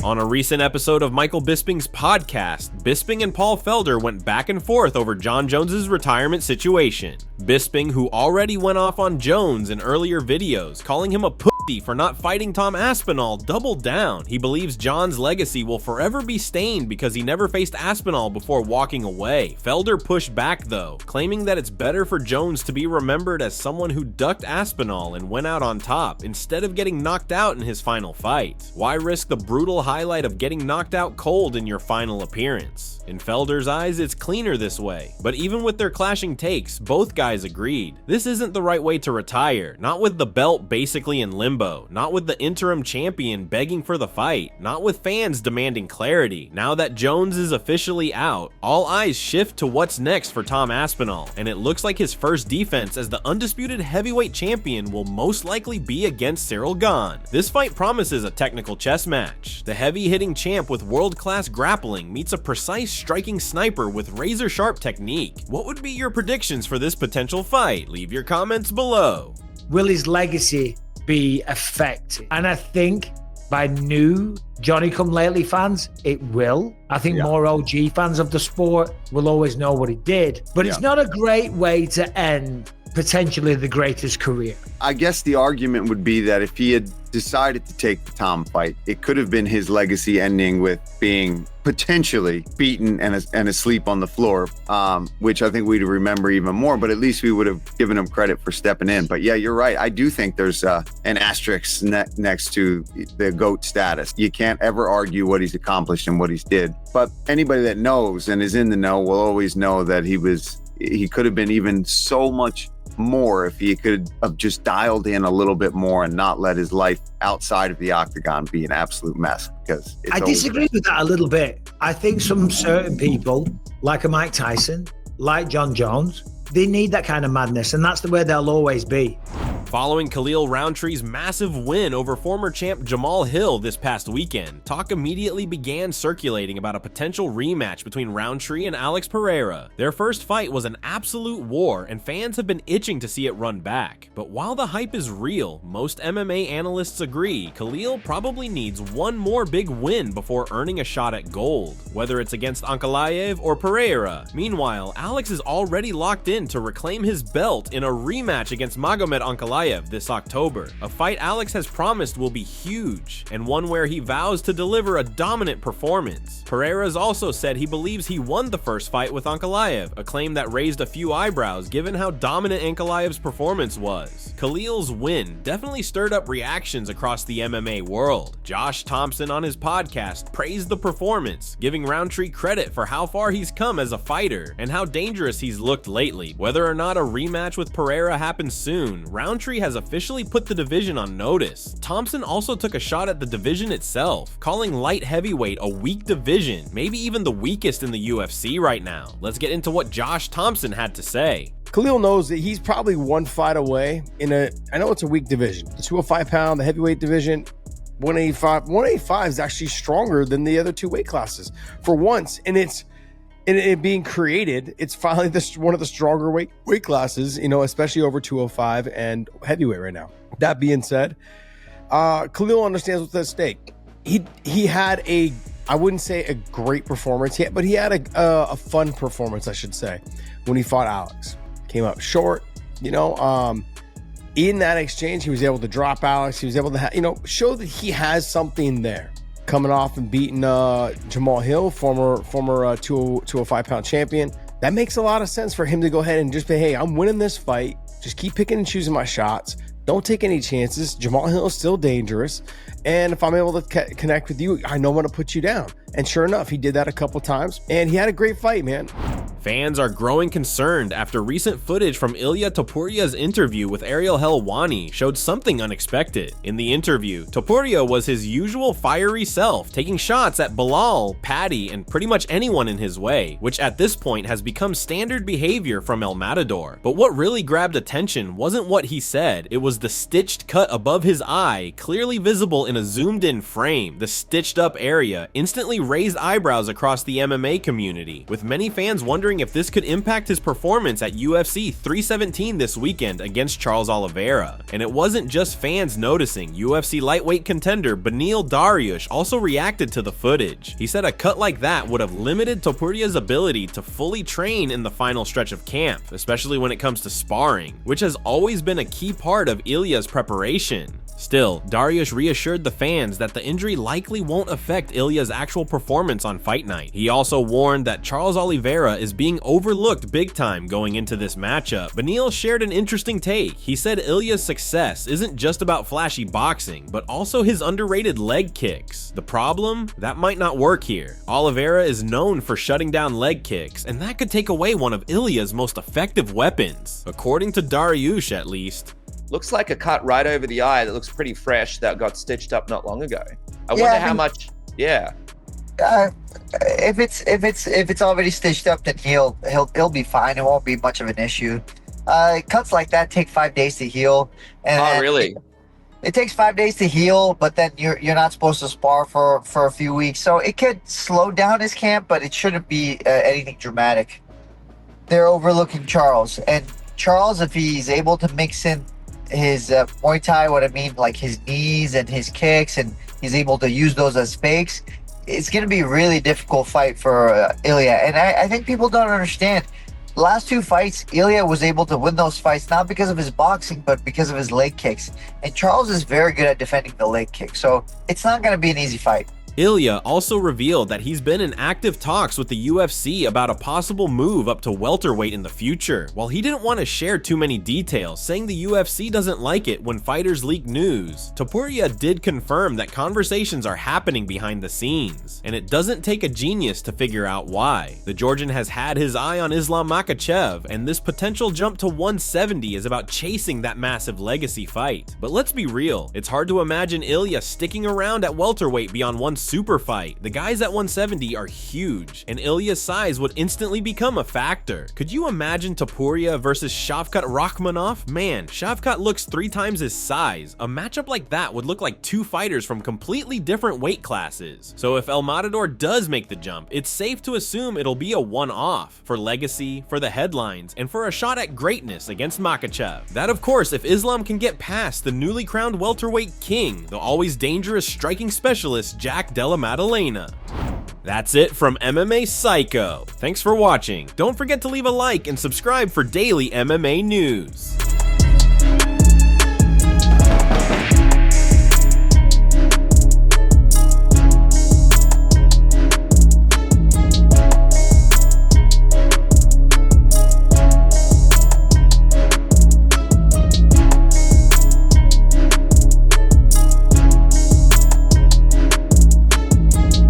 On a recent episode of Michael Bisping's podcast, Bisping and Paul Felder went back and forth over Jon Jones' retirement situation. Bisping, who already went off on Jones in earlier videos, calling him a pussy for not fighting Tom Aspinall, doubled down. He believes Jon's legacy will forever be stained because he never faced Aspinall before walking away. Felder pushed back though, claiming that it's better for Jones to be remembered as someone who ducked Aspinall and went out on top, instead of getting knocked out in his final fight. Why risk the brutal highlight of getting knocked out cold in your final appearance? In Felder's eyes, it's cleaner this way. But even with their clashing takes, both guys agreed. This isn't the right way to retire, not with the belt basically in limbo, not with the interim champion begging for the fight, not with fans demanding clarity. Now that Jones is officially out, all eyes shift to what's next for Tom Aspinall, and it looks like his first defense as the undisputed heavyweight champion will most likely be against Ciryl Gane. This fight promises a technical chess match. The heavy-hitting champ with world-class grappling meets a precise striking sniper with razor-sharp technique. What would be your predictions for this potential fight? Leave your comments below. Will his legacy be affected? And I think by new Johnny-come-lately fans, it will. I think more OG fans of the sport will always know what he did. But it's not a great way to end potentially the greatest career. I guess the argument would be that if he had decided to take the Tom fight, it could have been his legacy ending with being potentially beaten and asleep on the floor, which I think we'd remember even more, but at least we would have given him credit for stepping in. But yeah, you're right. I do think there's an asterisk next to the GOAT status. You can't ever argue what he's accomplished and what he's did. But anybody that knows and is in the know will always know that he could have been even so much more if he could have just dialed in a little bit more and not let his life outside of the octagon be an absolute mess. Because I disagree with that a little bit. I think some certain people, like a Mike Tyson, like Jon Jones, they need that kind of madness, and that's the way they'll always be. Following Khalil Rountree's massive win over former champ Jamahal Hill this past weekend, talk immediately began circulating about a potential rematch between Rountree and Alex Pereira. Their first fight was an absolute war, and fans have been itching to see it run back. But while the hype is real, most MMA analysts agree Khalil probably needs one more big win before earning a shot at gold, whether it's against Ankalaev or Pereira. Meanwhile, Alex is already locked in to reclaim his belt in a rematch against Magomed Ankalaev this October, a fight Alex has promised will be huge, and one where he vows to deliver a dominant performance. Pereira's also said he believes he won the first fight with Ankalaev, a claim that raised a few eyebrows given how dominant Ankalaev's performance was. Khalil's win definitely stirred up reactions across the MMA world. Josh Thomson on his podcast praised the performance, giving Rountree credit for how far he's come as a fighter and how dangerous he's looked lately. Whether or not a rematch with Pereira happens soon, Rountree has officially put the division on notice. Thomson also took a shot at the division itself, calling light heavyweight a weak division, maybe even the weakest in the UFC right now. Let's get into what Josh Thomson had to say. Khalil knows that he's probably one fight away I know it's a weak division. The 205 pound, the heavyweight division, 185 is actually stronger than the other two weight classes for once. And it being created, it's finally one of the stronger weight classes, especially over 205 and heavyweight right now. That being said, Khalil understands what's at stake. He had I wouldn't say a great performance yet, but he had a fun performance, I should say, when he fought Alex. Came up short, in that exchange, he was able to drop Alex. He was able to, show that he has something there. Coming off and beating Jamahal Hill, former 205 pound champion. That makes a lot of sense for him to go ahead and just say, hey, I'm winning this fight. Just keep picking and choosing my shots. Don't take any chances. Jamahal Hill is still dangerous. And if I'm able to connect with you, I know I'm going to put you down. And sure enough, he did that a couple times. And he had a great fight, man. Fans are growing concerned after recent footage from Ilia Topuria's interview with Ariel Helwani showed something unexpected. In the interview, Topuria was his usual fiery self, taking shots at Bilal, Paddy, and pretty much anyone in his way, which at this point has become standard behavior from El Matador. But what really grabbed attention wasn't what he said, it was the stitched cut above his eye, clearly visible in a zoomed in frame. The stitched up area instantly raised eyebrows across the MMA community, with many fans wondering wondering if this could impact his performance at UFC 317 this weekend against Charles Oliveira. And it wasn't just fans noticing. UFC lightweight contender Beneil Dariush also reacted to the footage. He said a cut like that would have limited Topuria's ability to fully train in the final stretch of camp, especially when it comes to sparring, which has always been a key part of Ilia's preparation. Still, Dariush reassured the fans that the injury likely won't affect Ilia's actual performance on fight night. He also warned that Charles Oliveira is being overlooked big time going into this matchup. Beneil shared an interesting take. He said Ilia's success isn't just about flashy boxing, but also his underrated leg kicks. The problem? That might not work here. Oliveira is known for shutting down leg kicks, and that could take away one of Ilia's most effective weapons, according to Dariush at least. Looks like a cut right over the eye that looks pretty fresh that got stitched up not long ago. I wonder how much. Yeah. If it's already stitched up, then he'll be fine. It won't be much of an issue. Cuts like that take 5 days to heal. And really? It takes 5 days to heal, but then you're not supposed to spar for a few weeks. So it could slow down his camp, but it shouldn't be anything dramatic. They're overlooking Charles, and Charles, if he's able to mix in his Muay Thai, what I mean, like his knees and his kicks, and he's able to use those as fakes, it's going to be a really difficult fight for Ilia. And I think people don't understand. The last 2 fights, Ilia was able to win those fights, not because of his boxing, but because of his leg kicks. And Charles is very good at defending the leg kick. So it's not going to be an easy fight. Ilia also revealed that he's been in active talks with the UFC about a possible move up to welterweight in the future. While he didn't want to share too many details, saying the UFC doesn't like it when fighters leak news, Topuria did confirm that conversations are happening behind the scenes, and it doesn't take a genius to figure out why. The Georgian has had his eye on Islam Makhachev, and this potential jump to 170 is about chasing that massive legacy fight. But let's be real, it's hard to imagine Ilia sticking around at welterweight beyond one super fight. The guys at 170 are huge, and Ilia's size would instantly become a factor. Could you imagine Topuria versus Shavkat Rakhmonov? Man, Shavkat looks 3 times his size. A matchup like that would look like 2 fighters from completely different weight classes. So if El Matador does make the jump, it's safe to assume it'll be a one-off, for legacy, for the headlines, and for a shot at greatness against Makhachev. That of course if Islam can get past the newly crowned welterweight king, the always dangerous striking specialist Jack Della Maddalena. That's it from MMA Psycho. Thanks for watching. Don't forget to leave a like and subscribe for daily MMA news.